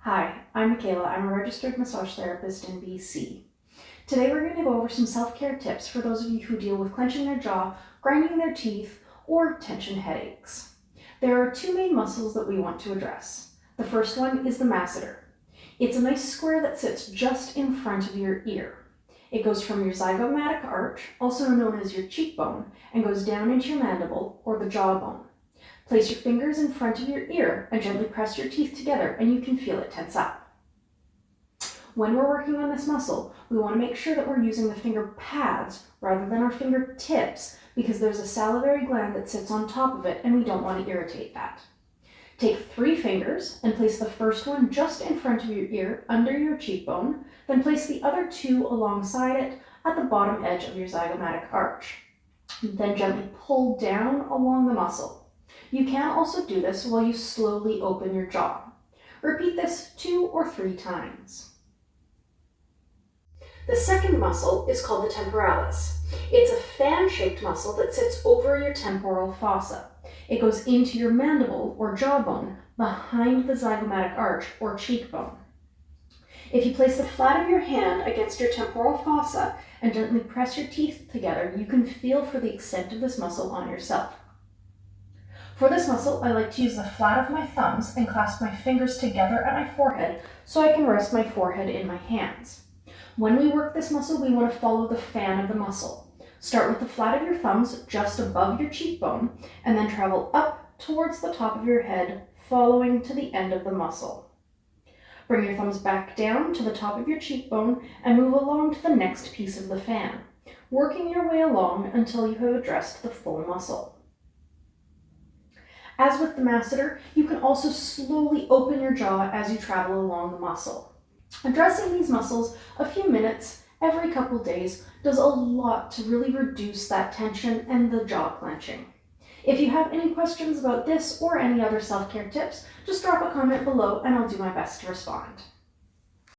Hi, I'm Michaela. I'm a registered massage therapist in BC. Today we're going to go over some self-care tips for those of you who deal with clenching their jaw, grinding their teeth, or tension headaches. There are two main muscles that we want to address. The first one is the masseter. It's a nice square that sits just in front of your ear. It goes from your zygomatic arch, also known as your cheekbone, and goes down into your mandible or the jawbone. Place your fingers in front of your ear and gently press your teeth together, and you can feel it tense up. When we're working on this muscle, we want to make sure that we're using the finger pads rather than our fingertips because there's a salivary gland that sits on top of it and we don't want to irritate that. Take 3 fingers and place the first one just in front of your ear under your cheekbone, then place the other 2 alongside it at the bottom edge of your zygomatic arch. Then gently pull down along the muscle. You can also do this while you slowly open your jaw. Repeat this 2 or 3 times. The second muscle is called the temporalis. It's a fan-shaped muscle that sits over your temporal fossa. It goes into your mandible or jawbone behind the zygomatic arch or cheekbone. If you place the flat of your hand against your temporal fossa and gently press your teeth together, you can feel for the extent of this muscle on yourself. For this muscle, I like to use the flat of my thumbs and clasp my fingers together at my forehead so I can rest my forehead in my hands. When we work this muscle, we want to follow the fan of the muscle. Start with the flat of your thumbs just above your cheekbone and then travel up towards the top of your head, following to the end of the muscle. Bring your thumbs back down to the top of your cheekbone and move along to the next piece of the fan, working your way along until you have addressed the full muscle. As with the masseter, you can also slowly open your jaw as you travel along the muscle. Addressing these muscles a few minutes every couple days does a lot to really reduce that tension and the jaw clenching. If you have any questions about this or any other self-care tips, just drop a comment below and I'll do my best to respond.